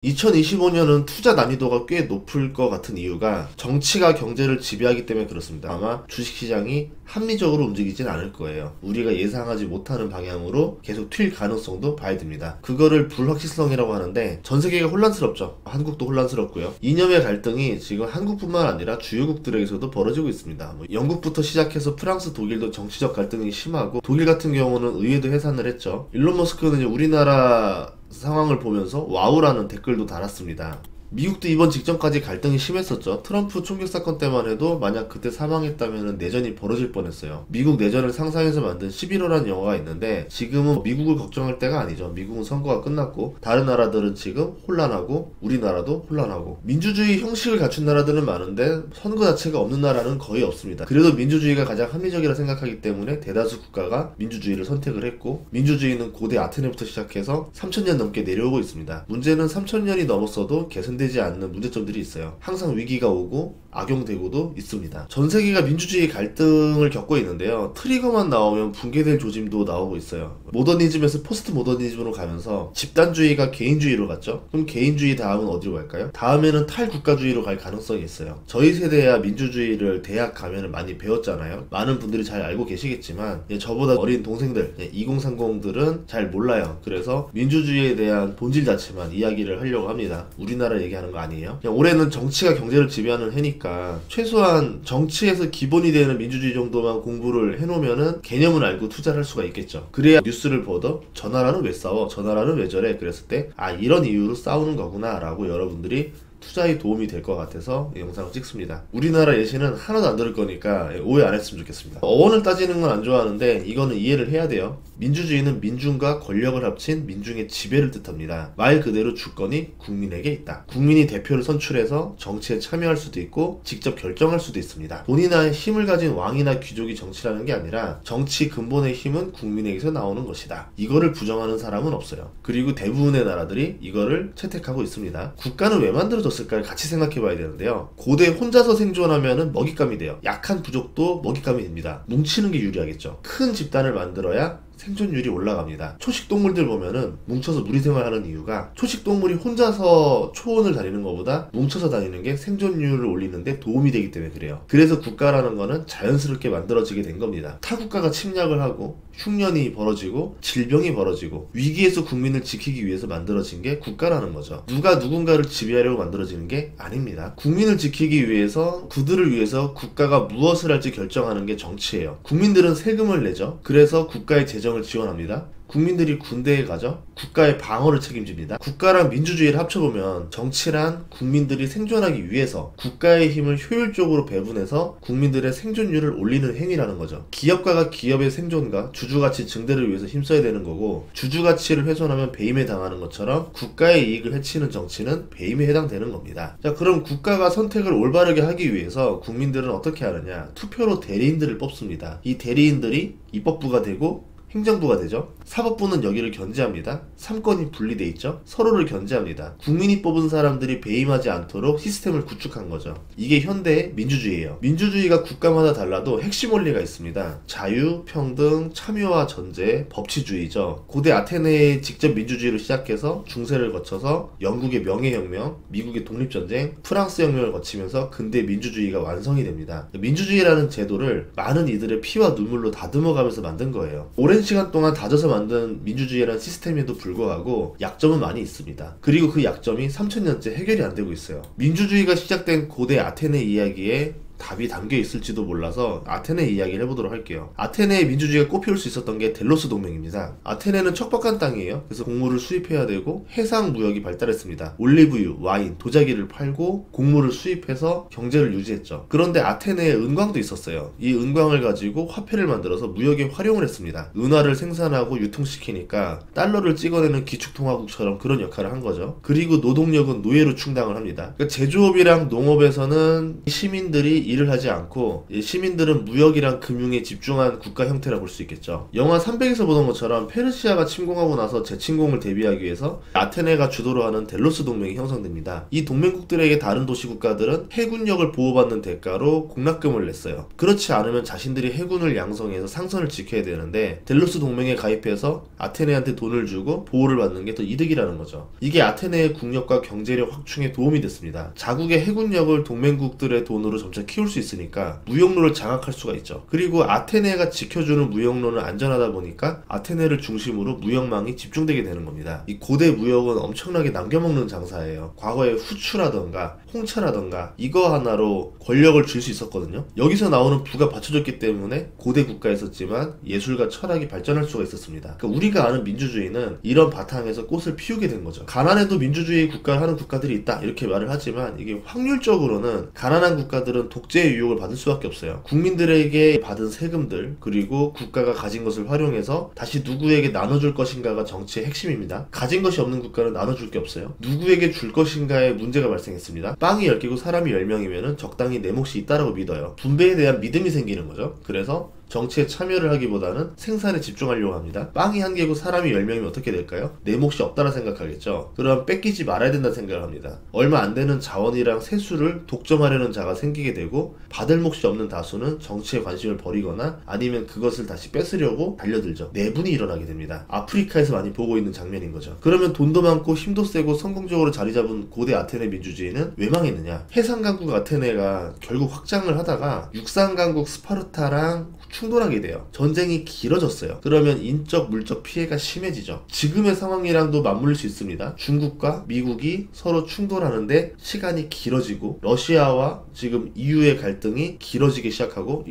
2025년은 투자 난이도가 꽤 높을 것 같은 이유가 정치가 경제를 지배하기 때문에 그렇습니다. 아마 주식시장이 합리적으로 움직이진 않을 거예요. 우리가 예상하지 못하는 방향으로 계속 튈 가능성도 봐야 됩니다. 그거를 불확실성이라고 하는데 전 세계가 혼란스럽죠. 한국도 혼란스럽고요. 이념의 갈등이 지금 한국뿐만 아니라 주요국들에게서도 벌어지고 있습니다. 영국부터 시작해서 프랑스, 독일도 정치적 갈등이 심하고, 독일 같은 경우는 의회도 해산을 했죠. 일론 머스크는 이제 우리나라 상황을 보면서 와우라는 댓글도 달았습니다. 미국도 이번 직전까지 갈등이 심했었죠. 트럼프 총격 사건 때만 해도 만약 그때 사망했다면 내전이 벌어질 뻔했어요. 미국 내전을 상상해서 만든 11호라는 영화가 있는데, 지금은 미국을 걱정할 때가 아니죠. 미국은 선거가 끝났고 다른 나라들은 지금 혼란하고 우리나라도 혼란하고, 민주주의 형식을 갖춘 나라들은 많은데 선거 자체가 없는 나라는 거의 없습니다. 그래도 민주주의가 가장 합리적이라 생각하기 때문에 대다수 국가가 민주주의를 선택을 했고, 민주주의는 고대 아테네부터 시작해서 3000년 넘게 내려오고 있습니다. 문제는 3000년이 넘었어도 개선되지 않는 문제점들이 있어요. 항상 위기가 오고 악용되고도 있습니다. 전 세계가 민주주의 갈등을 겪고 있는데요. 트리거만 나오면 붕괴될 조짐도 나오고 있어요. 모더니즘에서 포스트 모더니즘으로 가면서 집단주의가 개인주의로 갔죠. 그럼 개인주의 다음은 어디로 갈까요? 다음에는 탈국가주의로 갈 가능성이 있어요. 저희 세대야 민주주의를 대학 가면 많이 배웠잖아요. 많은 분들이 잘 알고 계시겠지만 저보다 어린 동생들, 2030들은 잘 몰라요. 그래서 민주주의에 대한 본질 자체만 이야기를 하려고 합니다. 우리나라 얘기하는 거 아니에요. 그냥 올해는 정치가 경제를 지배하는 해니까 최소한 정치에서 기본이 되는 민주주의 정도만 공부를 해놓으면은 개념을 알고 투자를 할 수가 있겠죠. 그래야 뉴스를 보더 저 나라는 왜 싸워? 저 나라는 왜 저래? 그랬을 때 이런 이유로 싸우는 거구나 라고 여러분들이 투자에 도움이 될 것 같아서 이 영상을 찍습니다. 우리나라 예시는 하나도 안 들을 거니까 오해 안 했으면 좋겠습니다. 어원을 따지는 건 안 좋아하는데 이거는 이해를 해야 돼요. 민주주의는 민중과 권력을 합친 민중의 지배를 뜻합니다. 말 그대로 주권이 국민에게 있다. 국민이 대표를 선출해서 정치에 참여할 수도 있고 직접 결정할 수도 있습니다. 돈이나 힘을 가진 왕이나 귀족이 정치라는 게 아니라 정치 근본의 힘은 국민에게서 나오는 것이다. 이거를 부정하는 사람은 없어요. 그리고 대부분의 나라들이 이거를 채택하고 있습니다. 국가는 왜 만들어졌을까를 같이 생각해 봐야 되는데요. 고대 혼자서 생존하면은 먹잇감이 돼요. 약한 부족도 먹잇감이 됩니다. 뭉치는 게 유리하겠죠. 큰 집단을 만들어야 생존율이 올라갑니다. 초식동물들 보면은 뭉쳐서 무리생활하는 이유가, 초식동물이 혼자서 초원을 다니는 것보다 뭉쳐서 다니는 게 생존율을 올리는데 도움이 되기 때문에 그래요. 그래서 국가라는 거는 자연스럽게 만들어지게 된 겁니다. 타국가가 침략을 하고 흉년이 벌어지고 질병이 벌어지고 위기에서 국민을 지키기 위해서 만들어진 게 국가라는 거죠. 누가 누군가를 지배하려고 만들어지는 게 아닙니다. 국민을 지키기 위해서, 그들을 위해서 국가가 무엇을 할지 결정하는 게 정치예요. 국민들은 세금을 내죠. 그래서 국가의 재정을 지원합니다. 국민들이 군대에 가죠. 국가의 방어를 책임집니다. 국가랑 민주주의를 합쳐보면 정치란 국민들이 생존하기 위해서 국가의 힘을 효율적으로 배분해서 국민들의 생존율을 올리는 행위라는 거죠. 기업가가 기업의 생존과 주주가치 증대를 위해서 힘써야 되는 거고, 주주가치를 훼손하면 배임에 당하는 것처럼 국가의 이익을 해치는 정치는 배임에 해당되는 겁니다. 자, 그럼 국가가 선택을 올바르게 하기 위해서 국민들은 어떻게 하느냐? 투표로 대리인들을 뽑습니다. 이 대리인들이 입법부가 되고 행정부가 되죠. 사법부는 여기를 견제합니다. 3권이 분리돼 있죠. 서로를 견제합니다. 국민이 뽑은 사람들이 배임하지 않도록 시스템을 구축한 거죠. 이게 현대의 민주주의예요. 민주주의가 국가마다 달라도 핵심 원리가 있습니다. 자유, 평등, 참여와 전제, 법치주의죠. 고대 아테네의 직접 민주주의로 시작해서 중세를 거쳐서 영국의 명예혁명, 미국의 독립전쟁, 프랑스 혁명을 거치면서 근대 민주주의가 완성이 됩니다. 민주주의라는 제도를 많은 이들의 피와 눈물로 다듬어가면서 만든 거예요. 오랜 시간 동안 다져서 만든 민주주의라는 시스템에도 불구하고 약점은 많이 있습니다. 그리고 그 약점이 3000년째 해결이 안 되고 있어요. 민주주의가 시작된 고대 아테네 이야기에 답이 담겨 있을지도 몰라서 아테네 이야기를 해보도록 할게요. 아테네의 민주주의가 꽃피울 수 있었던 게 델로스 동맹입니다. 아테네는 척박한 땅이에요. 그래서 곡물을 수입해야 되고 해상 무역이 발달했습니다. 올리브유, 와인, 도자기를 팔고 곡물을 수입해서 경제를 유지했죠. 그런데 아테네에 은광도 있었어요. 이 은광을 가지고 화폐를 만들어서 무역에 활용을 했습니다. 은화를 생산하고 유통시키니까 달러를 찍어내는 기축통화국처럼 그런 역할을 한 거죠. 그리고 노동력은 노예로 충당을 합니다. 그러니까 제조업이랑 농업에서는 시민들이 일을 하지 않고 시민들은 무역이랑 금융에 집중한 국가 형태라 볼 수 있겠죠. 영화 300에서 보던 것처럼 페르시아가 침공하고 나서 재침공을 대비하기 위해서 아테네가 주도로 하는 델로스 동맹이 형성됩니다. 이 동맹국들에게 다른 도시 국가들은 해군력을 보호받는 대가로 공납금을 냈어요. 그렇지 않으면 자신들이 해군을 양성해서 상선을 지켜야 되는데 델로스 동맹에 가입해서 아테네한테 돈을 주고 보호를 받는 게 더 이득이라는 거죠. 이게 아테네의 국력과 경제력 확충에 도움이 됐습니다. 자국의 해군력을 동맹국들의 돈으로 점차 키울 수 있으니까 무역로를 장악할 수가 있죠. 그리고 아테네가 지켜주는 무역로는 안전하다 보니까 아테네를 중심으로 무역망이 집중되게 되는 겁니다. 이 고대 무역은 엄청나게 남겨먹는 장사예요. 과거에 후추라던가 홍차라던가 이거 하나로 권력을 줄 수 있었거든요. 여기서 나오는 부가 받쳐줬기 때문에 고대 국가였었지만 예술과 철학이 발전할 수가 있었습니다. 그러니까 우리가 아는 민주주의는 이런 바탕에서 꽃을 피우게 된 거죠. 가난해도 민주주의 국가를 하는 국가들이 있다 이렇게 말을 하지만 이게 확률적으로는 가난한 국가들은 독재의 유혹을 받을 수밖에 없어요. 국민들에게 받은 세금들 그리고 국가가 가진 것을 활용해서 다시 누구에게 나눠줄 것인가가 정치의 핵심입니다. 가진 것이 없는 국가는 나눠줄 게 없어요. 누구에게 줄 것인가에 문제가 발생했습니다. 빵이 10개고 사람이 10명이면 적당히 내 몫이 있다라고 믿어요. 분배에 대한 믿음이 생기는 거죠. 그래서 정치에 참여를 하기보다는 생산에 집중하려고 합니다. 빵이 1개고 사람이 10명이면 어떻게 될까요? 내 몫이 없다라 생각하겠죠. 그럼 뺏기지 말아야 된다는 생각을 합니다. 얼마 안 되는 자원이랑 세수를 독점하려는 자가 생기게 되고 받을 몫이 없는 다수는 정치에 관심을 버리거나 아니면 그것을 다시 뺏으려고 달려들죠. 내분이 일어나게 됩니다. 아프리카에서 많이 보고 있는 장면인 거죠. 그러면 돈도 많고 힘도 세고 성공적으로 자리 잡은 고대 아테네 민주주의는 왜 망했느냐? 해상강국 아테네가 결국 확장을 하다가 육상강국 스파르타랑 충돌하게 돼요. 전쟁이 길어졌어요. 그러면 인적 물적 피해가 심해지죠. 지금의 상황이랑도 맞물릴 수 있습니다. 중국과 미국이 서로 충돌하는데 시간이 길어지고 러시아와 지금 EU의 갈등이 길어지기 시작하고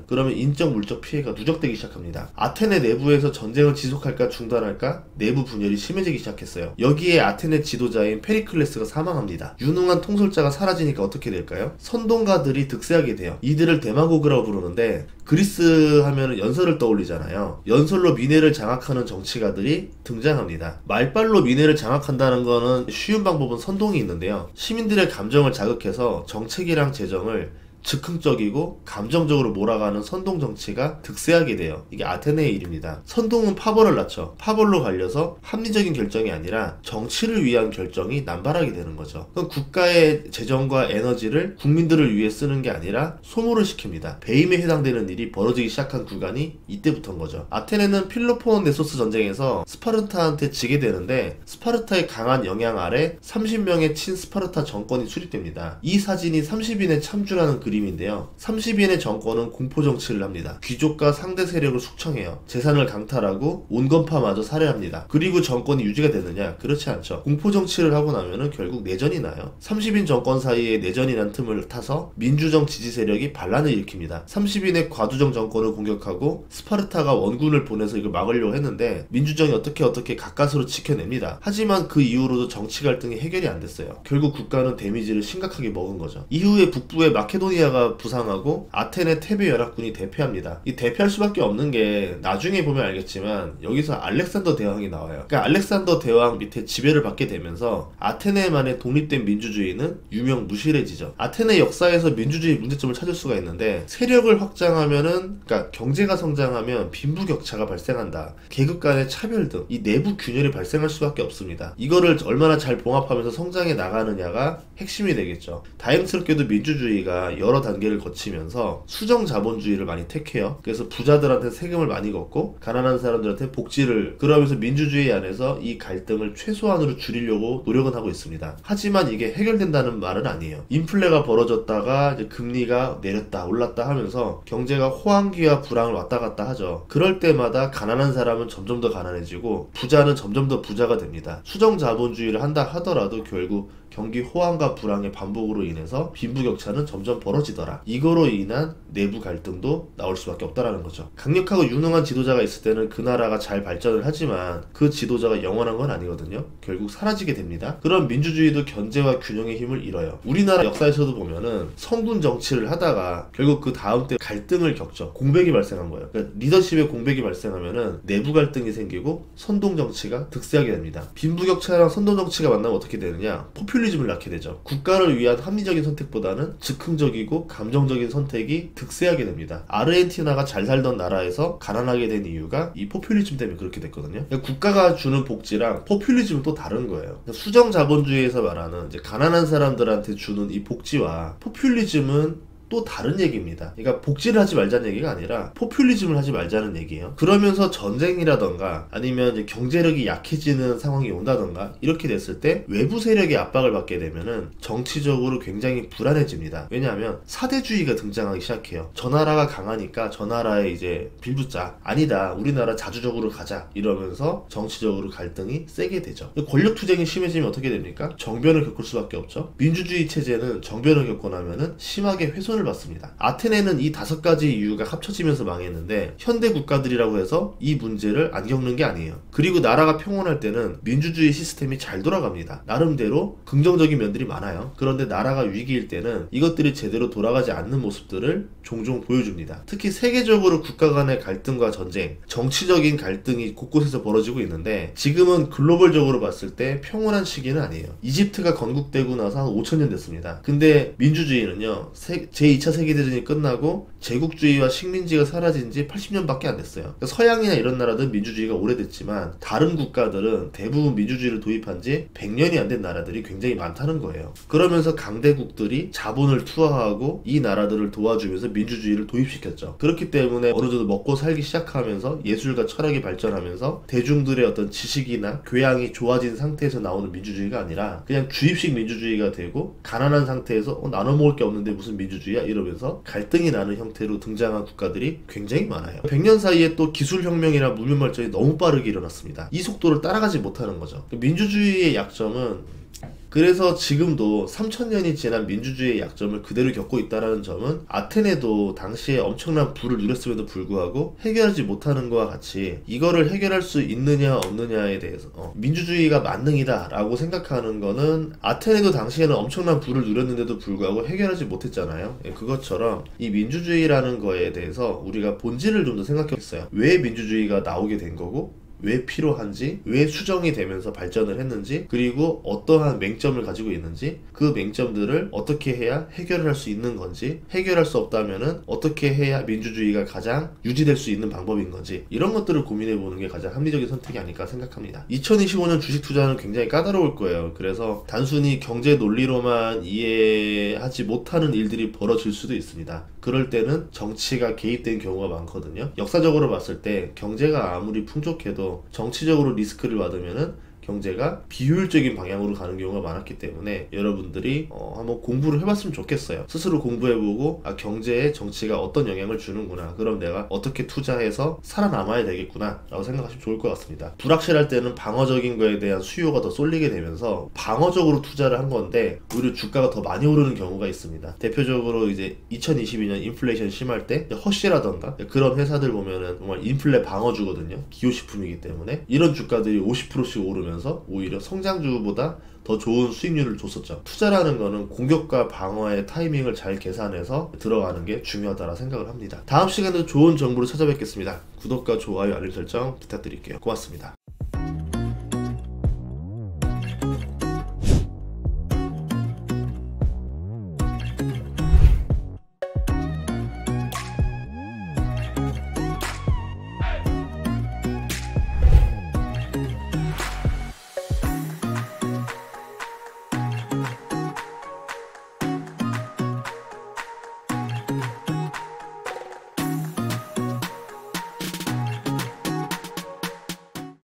그러면 인적 물적 피해가 누적되기 시작합니다. 아테네 내부에서 전쟁을 지속할까 중단할까 내부 분열이 심해지기 시작했어요. 여기에 아테네 지도자인 페리클레스가 사망합니다. 유능한 통솔자가 사라지니까 어떻게 될까요? 선동가들이 득세하게 돼요. 이들을 데마고그라고 부르는데 그리스 하면은 연설을 떠올리잖아요. 연설로 민회를 장악하는 정치가들이 등장합니다. 말빨로 민회를 장악한다는 거는 쉬운 방법은 선동이 있는데요. 시민들의 감정을 자극해서 정책이랑 재정을 즉흥적이고 감정적으로 몰아가는 선동 정치가 득세하게 돼요. 이게 아테네의 일입니다. 선동은 파벌을 낳죠. 파벌로 갈려서 합리적인 결정이 아니라 정치를 위한 결정이 남발하게 되는 거죠. 그럼 국가의 재정과 에너지를 국민들을 위해 쓰는 게 아니라 소모를 시킵니다. 배임에 해당되는 일이 벌어지기 시작한 구간이 이때부터인 거죠. 아테네는 필로폰네소스 전쟁에서 스파르타한테 지게 되는데 스파르타의 강한 영향 아래 30명의 친스파르타 정권이 수립됩니다. 이 사진이 30인의 참주라는 그림인데요. 30인의 정권은 공포정치를 합니다. 귀족과 상대 세력을 숙청해요. 재산을 강탈하고 온건파마저 살해합니다. 그리고 정권이 유지가 되느냐? 그렇지 않죠. 공포정치를 하고 나면은 결국 내전이 나요. 30인 정권 사이에 내전이 난 틈을 타서 민주정 지지 세력이 반란을 일으킵니다. 30인의 과두정 정권을 공격하고 스파르타가 원군을 보내서 이걸 막으려고 했는데 민주정이 어떻게 가까스로 지켜냅니다. 하지만 그 이후로도 정치 갈등이 해결이 안 됐어요. 결국 국가는 데미지를 심각하게 먹은 거죠. 이후에 북부의 마케도니아가 부상하고 아테네 테베 연합군이 대패합니다. 이 대패할 수밖에 없는 게 나중에 보면 알겠지만 여기서 알렉산더 대왕이 나와요. 그러니까 알렉산더 대왕 밑에 지배를 받게 되면서 아테네만의 독립된 민주주의는 유명무실해지죠. 아테네 역사에서 민주주의 문제점을 찾을 수가 있는데 세력을 확장하면은 그러니까 경제가 성장하면 빈부격차가 발생한다. 계급 간의 차별 등 이 내부 균열이 발생할 수밖에 없습니다. 이거를 얼마나 잘 봉합하면서 성장해 나가느냐가 핵심이 되겠죠. 다행스럽게도 민주주의가 여러 단계를 거치면서 수정 자본주의를 많이 택해요. 그래서 부자들한테 세금을 많이 걷고 가난한 사람들한테 복지를 그러면서 민주주의 안에서 이 갈등을 최소한으로 줄이려고 노력은 하고 있습니다. 하지만 이게 해결된다는 말은 아니에요. 인플레가 벌어졌다가 이제 금리가 내렸다 올랐다 하면서 경제가 호황기와 불황을 왔다 갔다 하죠. 그럴 때마다 가난한 사람은 점점 더 가난해지고 부자는 점점 더 부자가 됩니다. 수정 자본주의를 한다 하더라도 결국 경기 호황과 불황의 반복으로 인해서 빈부격차는 점점 벌어지더라. 이거로 인한 내부 갈등도 나올 수밖에 없다라는 거죠. 강력하고 유능한 지도자가 있을 때는 그 나라가 잘 발전을 하지만 그 지도자가 영원한 건 아니거든요. 결국 사라지게 됩니다. 그런 민주주의도 견제와 균형의 힘을 잃어요. 우리나라 역사에서도 보면은 성군 정치를 하다가 결국 그 다음 때 갈등을 겪죠. 공백이 발생한 거예요. 그러니까 리더십의 공백이 발생하면은 내부 갈등이 생기고 선동 정치가 득세하게 됩니다. 빈부격차랑 선동 정치가 만나면 어떻게 되느냐? 포퓰리즘을 낳게 되죠. 국가를 위한 합리적인 선택보다는 즉흥적이고 이기고 감정적인 선택이 득세하게 됩니다. 아르헨티나가 잘 살던 나라에서 가난하게 된 이유가 이 포퓰리즘 때문에 그렇게 됐거든요. 그러니까 국가가 주는 복지랑 포퓰리즘은 또 다른 거예요. 그러니까 수정 자본주의에서 말하는 이제 가난한 사람들한테 주는 이 복지와 포퓰리즘은 또 다른 얘기입니다. 그러니까 복지를 하지 말자는 얘기가 아니라 포퓰리즘을 하지 말자는 얘기예요. 그러면서 전쟁이라던가 아니면 이제 경제력이 약해지는 상황이 온다던가 이렇게 됐을 때 외부 세력의 압박을 받게 되면은 정치적으로 굉장히 불안해집니다. 왜냐하면 사대주의가 등장하기 시작해요. 저 나라가 강하니까 저 나라에 이제 빌붙자, 아니다 우리나라 자주적으로 가자, 이러면서 정치적으로 갈등이 세게 되죠. 권력 투쟁이 심해지면 어떻게 됩니까? 정변을 겪을 수밖에 없죠. 민주주의 체제는 정변을 겪고 나면은 심하게 훼손을 받습니다. 아테네는 이 5가지 이유가 합쳐지면서 망했는데 현대 국가들이라고 해서 이 문제를 안 겪는 게 아니에요. 그리고 나라가 평온할 때는 민주주의 시스템이 잘 돌아갑니다. 나름대로 긍정적인 면들이 많아요. 그런데 나라가 위기일 때는 이것들이 제대로 돌아가지 않는 모습들을 종종 보여줍니다. 특히 세계적으로 국가 간의 갈등과 전쟁, 정치적인 갈등이 곳곳에서 벌어지고 있는데 지금은 글로벌적으로 봤을 때 평온한 시기는 아니에요. 이집트가 건국되고 나서 한 5,000년 됐습니다. 근데 민주주의는요, 제2차 세계대전이 끝나고 제국주의와 식민지가 사라진 지 80년밖에 안 됐어요. 그러니까 서양이나 이런 나라들은 민주주의가 오래됐지만 다른 국가들은 대부분 민주주의를 도입한 지 100년이 안 된 나라들이 굉장히 많다는 거예요. 그러면서 강대국들이 자본을 투하하고 이 나라들을 도와주면서 민주주의를 도입시켰죠. 그렇기 때문에 어느 정도 먹고 살기 시작하면서 예술과 철학이 발전하면서 대중들의 어떤 지식이나 교양이 좋아진 상태에서 나오는 민주주의가 아니라 그냥 주입식 민주주의가 되고 가난한 상태에서 나눠 먹을 게 없는데 무슨 민주주의야? 이러면서 갈등이 나는 형태로 등장한 국가들이 굉장히 많아요. 100년 사이에 또 기술혁명이나 문명발전이 너무 빠르게 일어났습니다. 이 속도를 따라가지 못하는 거죠. 민주주의의 약점은, 그래서 지금도 3000년이 지난 민주주의의 약점을 그대로 겪고 있다는 점은 아테네도 당시에 엄청난 부를 누렸음에도 불구하고 해결하지 못하는 것과 같이 이거를 해결할 수 있느냐 없느냐에 대해서 민주주의가 만능이다 라고 생각하는 거는 아테네도 당시에는 엄청난 부를 누렸는데도 불구하고 해결하지 못했잖아요. 그것처럼 이 민주주의라는 거에 대해서 우리가 본질을 좀 더 생각했어요. 왜 민주주의가 나오게 된 거고 왜 필요한지, 왜 수정이 되면서 발전을 했는지, 그리고 어떠한 맹점을 가지고 있는지, 그 맹점들을 어떻게 해야 해결을 할 수 있는 건지, 해결할 수 없다면은 어떻게 해야 민주주의가 가장 유지될 수 있는 방법인 건지, 이런 것들을 고민해보는 게 가장 합리적인 선택이 아닐까 생각합니다. 2025년 주식 투자는 굉장히 까다로울 거예요. 그래서 단순히 경제 논리로만 이해하지 못하는 일들이 벌어질 수도 있습니다. 그럴 때는 정치가 개입된 경우가 많거든요. 역사적으로 봤을 때 경제가 아무리 풍족해도 정치적으로 리스크를 받으면은 경제가 비효율적인 방향으로 가는 경우가 많았기 때문에 여러분들이 한번 공부를 해봤으면 좋겠어요. 스스로 공부해보고 경제에 정치가 어떤 영향을 주는구나, 그럼 내가 어떻게 투자해서 살아남아야 되겠구나 라고 생각하시면 좋을 것 같습니다. 불확실할 때는 방어적인 거에 대한 수요가 더 쏠리게 되면서 방어적으로 투자를 한 건데 오히려 주가가 더 많이 오르는 경우가 있습니다. 대표적으로 이제 2022년 인플레이션 심할 때 허쉬라던가 그런 회사들 보면은 정말 인플레 방어주거든요. 기호식품이기 때문에 이런 주가들이 50%씩 오르면 오히려 성장주보다 더 좋은 수익률을 줬었죠. 투자라는 거는 공격과 방어의 타이밍을 잘 계산해서 들어가는 게 중요하다고 생각을 합니다. 다음 시간에도 좋은 정보로 찾아뵙겠습니다. 구독과 좋아요, 알림 설정 부탁드릴게요. 고맙습니다.